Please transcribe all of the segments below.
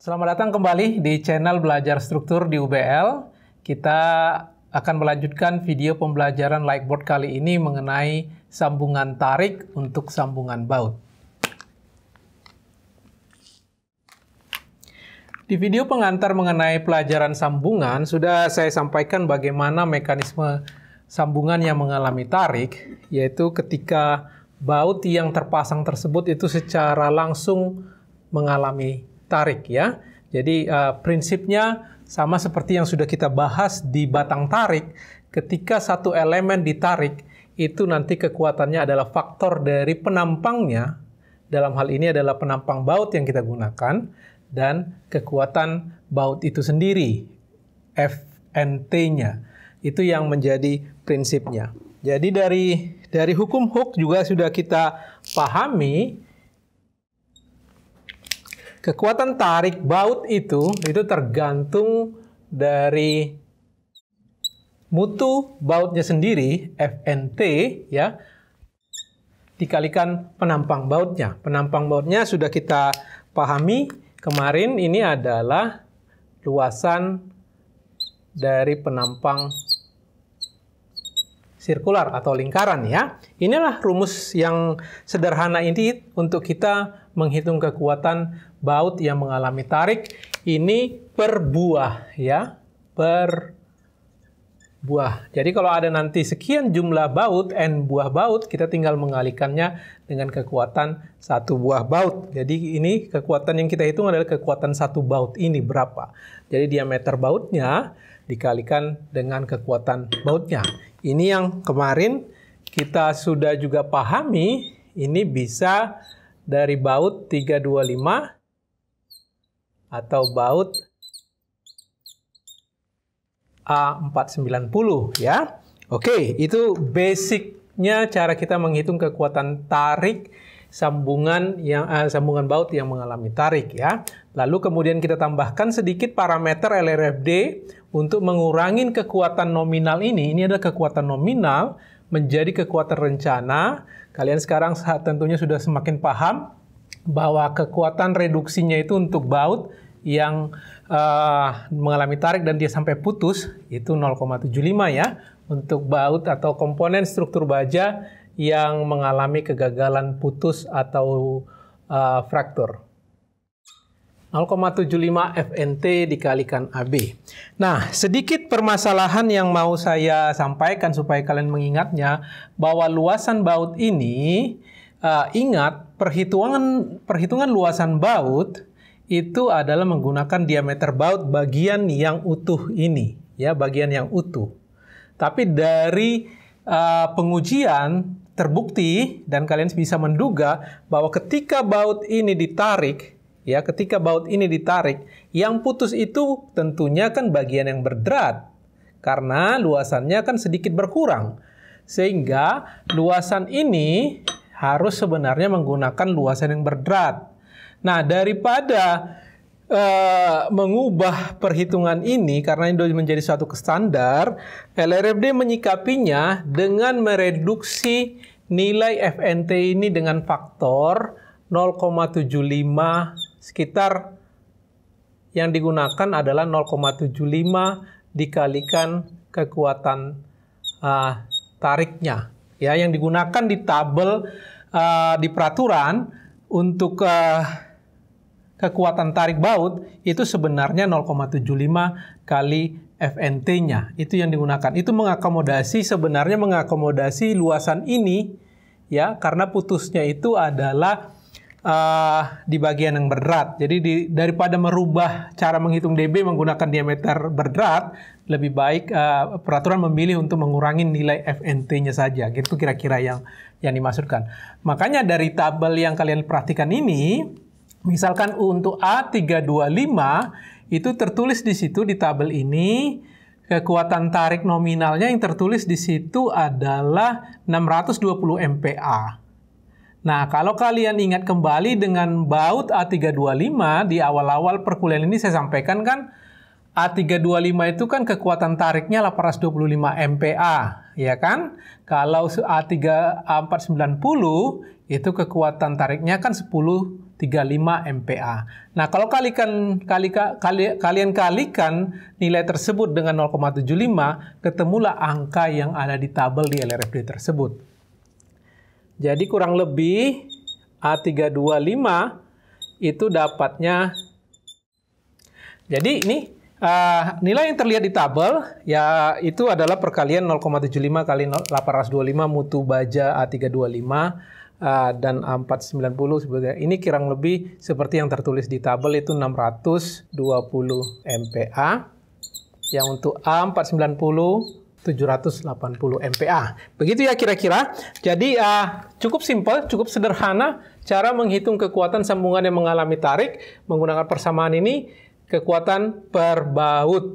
Selamat datang kembali di channel Belajar Struktur di UBL. Kita akan melanjutkan video pembelajaran Likeboard kali ini mengenai sambungan tarik untuk sambungan baut. Di video pengantar mengenai pelajaran sambungan, sudah saya sampaikan bagaimana mekanisme sambungan yang mengalami tarik, yaitu ketika baut yang terpasang tersebut itu secara langsung mengalami tarik ya. Jadi prinsipnya sama seperti yang sudah kita bahas di batang tarik. Ketika satu elemen ditarik, itu nanti kekuatannya adalah faktor dari penampangnya. Dalam hal ini adalah penampang baut yang kita gunakan dan kekuatan baut itu sendiri, Fnt-nya. Itu yang menjadi prinsipnya. Jadi dari hukum Hooke juga sudah kita pahami. Kekuatan tarik baut itu tergantung dari mutu bautnya sendiri, Fnt, ya, dikalikan penampang bautnya. Penampang bautnya sudah kita pahami kemarin, ini adalah luasan dari penampang sirkular atau lingkaran ya. Inilah rumus yang sederhana ini untuk kita menghitung kekuatan baut yang mengalami tarik. Ini per buah ya, per buah. Jadi kalau ada nanti sekian jumlah baut, N buah baut, kita tinggal mengalikannya dengan kekuatan satu buah baut. Jadi ini kekuatan yang kita hitung adalah kekuatan satu baut ini berapa. Jadi diameter bautnya dikalikan dengan kekuatan bautnya. Ini yang kemarin kita sudah juga pahami, ini bisa dari baut 325 atau baut A490 ya. Oke, itu basicnya cara kita menghitung kekuatan tarik sambungan baut yang mengalami tarik ya. Lalu kemudian kita tambahkan sedikit parameter LRFD untuk mengurangi kekuatan nominal ini. Ini adalah kekuatan nominal menjadi kekuatan rencana. Kalian sekarang tentunya sudah semakin paham bahwa kekuatan reduksinya itu untuk baut yang mengalami tarik dan dia sampai putus itu 0,75 ya. Untuk baut atau komponen struktur baja yang mengalami kegagalan putus atau fraktur. 0,75 Fnt dikalikan AB. Nah, sedikit permasalahan yang mau saya sampaikan supaya kalian mengingatnya, bahwa luasan baut ini, ingat, perhitungan luasan baut itu adalah menggunakan diameter baut bagian yang utuh ini, ya, bagian yang utuh. Tapi dari pengujian terbukti dan kalian bisa menduga bahwa ketika baut ini ditarik, ya, ketika baut ini ditarik, yang putus itu tentunya kan bagian yang berderat karena luasannya kan sedikit berkurang. Sehingga luasan ini harus sebenarnya menggunakan luasan yang berderat. Nah, daripada mengubah perhitungan ini karena ini menjadi suatu standar, LRFD menyikapinya dengan mereduksi nilai Fnt ini dengan faktor 0,75, sekitar yang digunakan adalah 0,75 dikalikan kekuatan tariknya. Ya, yang digunakan di tabel di peraturan untuk kekuatan tarik baut itu sebenarnya 0,75 kali Fnt-nya. Itu yang digunakan. Itu sebenarnya mengakomodasi luasan ini ya, karena putusnya itu adalah di bagian yang berderat. Jadi daripada merubah cara menghitung dB menggunakan diameter berderat, lebih baik peraturan memilih untuk mengurangi nilai Fnt-nya saja. Gitu kira-kira yang dimaksudkan. Makanya dari tabel yang kalian perhatikan ini, misalkan untuk A325 itu tertulis di situ di tabel ini, kekuatan tarik nominalnya yang tertulis di situ adalah 620 MPa. Nah, kalau kalian ingat kembali dengan baut A325 di awal-awal perkuliahan ini saya sampaikan kan A325 itu kan kekuatan tariknya 825 MPa, ya kan? Kalau A490 itu kekuatan tariknya kan 10 MPa. Nah, kalau kalian kalikan nilai tersebut dengan 0,75, ketemulah angka yang ada di tabel di LRFD tersebut. Jadi kurang lebih A325 itu dapatnya. Jadi ini nilai yang terlihat di tabel ya itu adalah perkalian 0,75 kali 825 mutu baja A325 dan A490 sebagai ini kurang lebih seperti yang tertulis di tabel itu 620 MPa. Yang untuk A490 780 MPa. Begitu ya kira-kira. Jadi cukup simpel, cukup sederhana cara menghitung kekuatan sambungan yang mengalami tarik menggunakan persamaan ini, kekuatan per baut.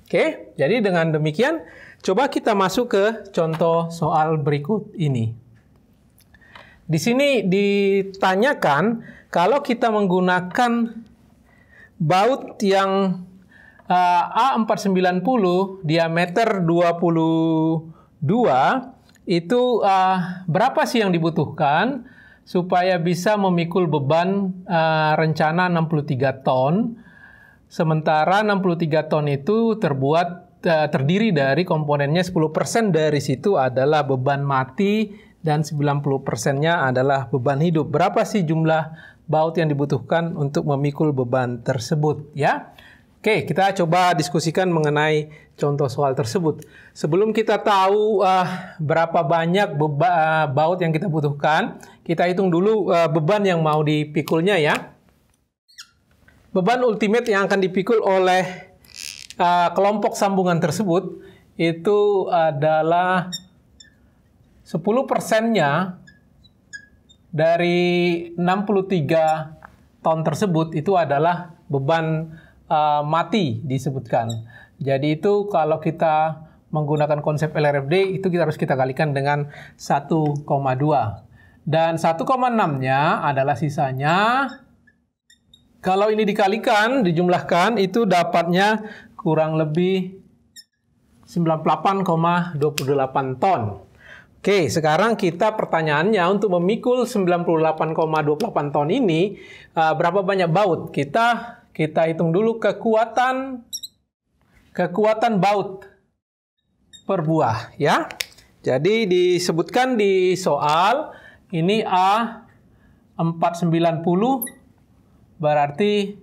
Oke, jadi dengan demikian coba kita masuk ke contoh soal berikut ini. Di sini ditanyakan kalau kita menggunakan baut yang A490 diameter 22 itu berapa sih yang dibutuhkan supaya bisa memikul beban rencana 63 ton, sementara 63 ton itu terdiri dari komponennya 10% dari situ adalah beban mati dan 90%-nya adalah beban hidup. Berapa sih jumlah baut yang dibutuhkan untuk memikul beban tersebut ya? Oke, kita coba diskusikan mengenai contoh soal tersebut. Sebelum kita tahu berapa banyak baut yang kita butuhkan, kita hitung dulu beban yang mau dipikulnya ya. Beban ultimate yang akan dipikul oleh kelompok sambungan tersebut itu adalah 10%-nya dari 63 ton tersebut itu adalah beban mati disebutkan. Jadi itu kalau kita menggunakan konsep LRFD itu harus kita kalikan dengan 1,2. Dan 1,6-nya adalah sisanya. Kalau ini dikalikan, dijumlahkan itu dapatnya kurang lebih 98,28 ton. Oke, sekarang kita pertanyaannya untuk memikul 98,28 ton ini berapa banyak baut? Kita hitung dulu kekuatan baut per buah ya. Jadi disebutkan di soal ini A490 berarti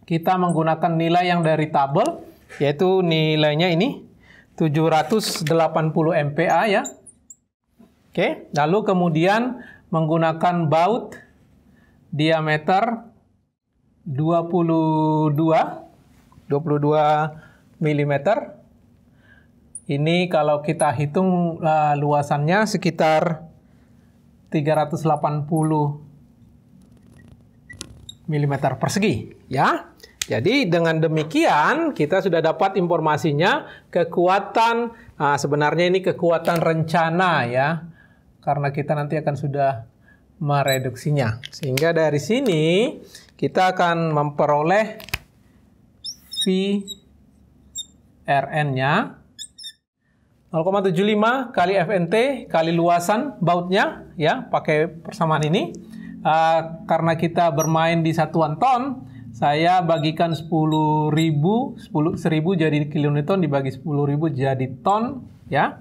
kita menggunakan nilai yang dari tabel yaitu nilainya ini 780 MPa ya. Oke, lalu kemudian menggunakan baut diameter 22 mm. Ini kalau kita hitung luasannya sekitar 380 mm persegi ya. Jadi dengan demikian kita sudah dapat informasinya kekuatan sebenarnya ini kekuatan rencana ya. Karena kita nanti akan sudah mereduksinya. Sehingga dari sini kita akan memperoleh VRN-nya 0,75 kali FNT kali luasan bautnya ya, pakai persamaan ini. Karena kita bermain di satuan ton, saya bagikan 10.000 jadi kilonewton dibagi 10.000 jadi ton ya.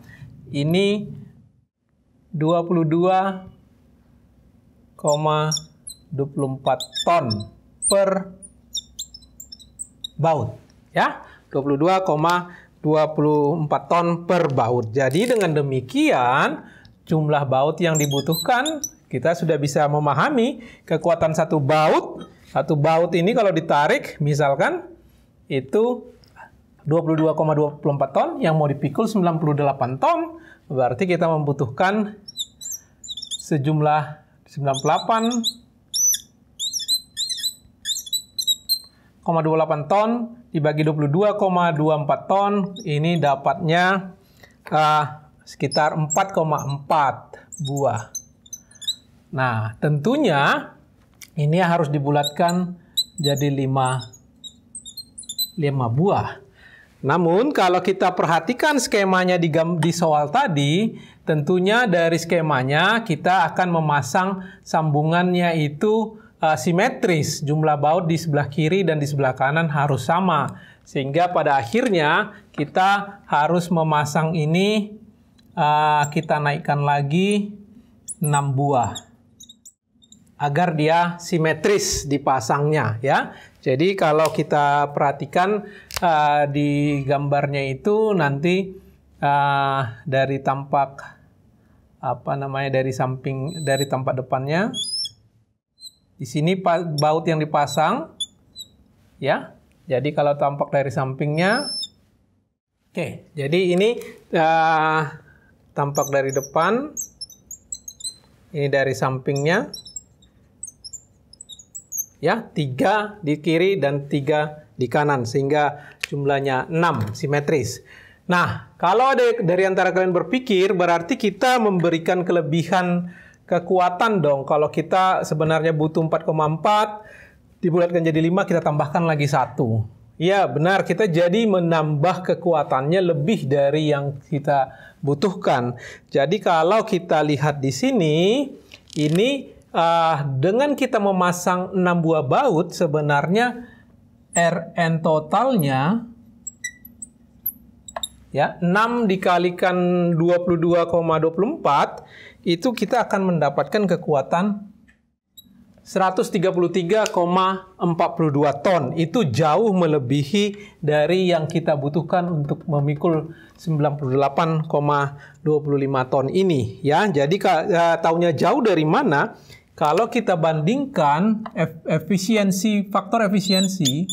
Ini 22,24 ton per baut ya, 22,24 ton per baut. Jadi dengan demikian jumlah baut yang dibutuhkan kita sudah bisa memahami kekuatan satu baut. Satu baut ini kalau ditarik misalkan itu 22,24 ton yang mau dipikul 98 ton, berarti kita membutuhkan sejumlah 98,28 ton dibagi 22,24 ton, ini dapatnya sekitar 4,4 buah. Nah, tentunya ini harus dibulatkan jadi 5 buah. Namun kalau kita perhatikan skemanya di soal tadi, tentunya dari skemanya kita akan memasang sambungannya itu simetris. Jumlah baut di sebelah kiri dan di sebelah kanan harus sama. Sehingga pada akhirnya kita harus memasang ini, kita naikkan lagi 6 buah. Agar dia simetris dipasangnya ya. Jadi kalau kita perhatikan di gambarnya itu nanti dari tampak dari samping, dari tampak depannya, di sini baut yang dipasang ya. Jadi kalau tampak dari sampingnya, oke. Jadi ini tampak dari depan, ini dari sampingnya. Ya, 3 di kiri dan 3 di kanan, sehingga jumlahnya 6, simetris. Nah, kalau ada dari antara kalian berpikir, berarti kita memberikan kelebihan kekuatan dong. Kalau kita sebenarnya butuh 4,4, dibulatkan jadi 5, kita tambahkan lagi 1. Ya, benar, kita jadi menambah kekuatannya lebih dari yang kita butuhkan. Jadi kalau kita lihat di sini, ini dengan kita memasang 6 buah baut, sebenarnya Rn totalnya ya 6 dikalikan 22,24 itu kita akan mendapatkan kekuatan 133,42 ton. Itu jauh melebihi dari yang kita butuhkan untuk memikul 98,25 ton ini ya. Jadi taunya jauh dari mana? Kalau kita bandingkan faktor efisiensi,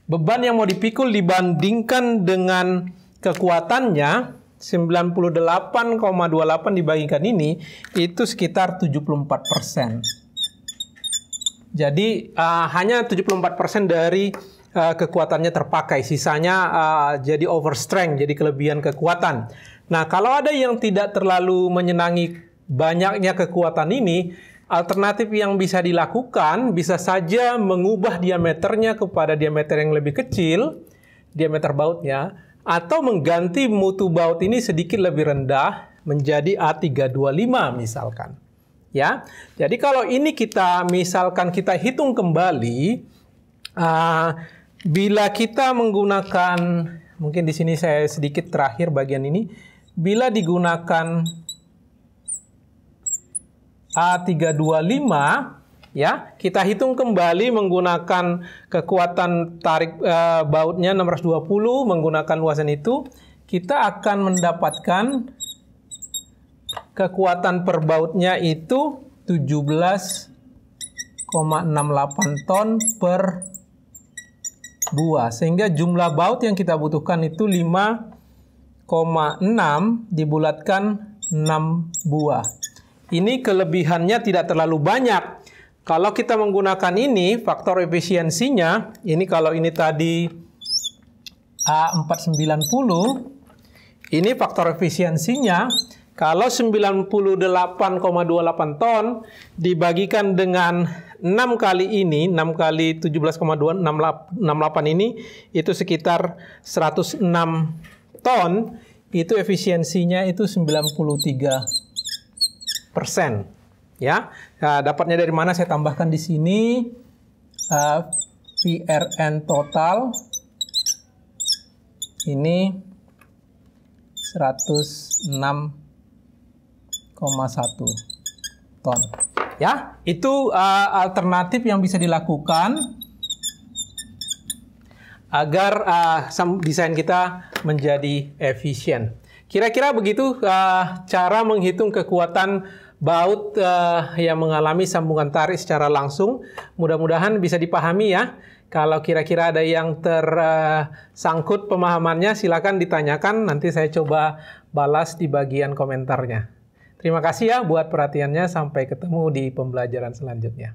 beban yang mau dipikul dibandingkan dengan kekuatannya, 98,28 dibagikan ini, itu sekitar 74%. Jadi hanya 74% dari kekuatannya terpakai, sisanya jadi overstrength, jadi kelebihan kekuatan. Nah, kalau ada yang tidak terlalu menyenangi banyaknya kekuatan ini, alternatif yang bisa dilakukan bisa saja mengubah diameternya kepada diameter yang lebih kecil, diameter bautnya, atau mengganti mutu baut ini sedikit lebih rendah menjadi A325 misalkan. Ya, jadi kalau ini kita hitung kembali, bila kita menggunakan, mungkin di sini saya sedikit terakhir bagian ini, bila digunakan A325 ya, kita hitung kembali menggunakan kekuatan tarik bautnya 620 menggunakan luasan itu, kita akan mendapatkan kekuatan per bautnya itu 17,68 ton per buah, sehingga jumlah baut yang kita butuhkan itu 5,6 dibulatkan 6 buah. Ini kelebihannya tidak terlalu banyak. Kalau kita menggunakan ini, faktor efisiensinya, ini kalau ini tadi A490, ini faktor efisiensinya, kalau 98,28 ton dibagikan dengan 6 kali ini, 6 kali 17,268 ini, itu sekitar 106 ton, itu efisiensinya itu 93%. Ya, nah, dapatnya dari mana? Saya tambahkan di sini VRN total ini 106,1 ton. Ya, itu alternatif yang bisa dilakukan agar desain kita menjadi efisien. Kira-kira begitu cara menghitung kekuatan baut yang mengalami sambungan tarik secara langsung. Mudah-mudahan bisa dipahami ya. Kalau kira-kira ada yang tersangkut pemahamannya, silakan ditanyakan. Nanti saya coba balas di bagian komentarnya. Terima kasih ya buat perhatiannya. Sampai ketemu di pembelajaran selanjutnya.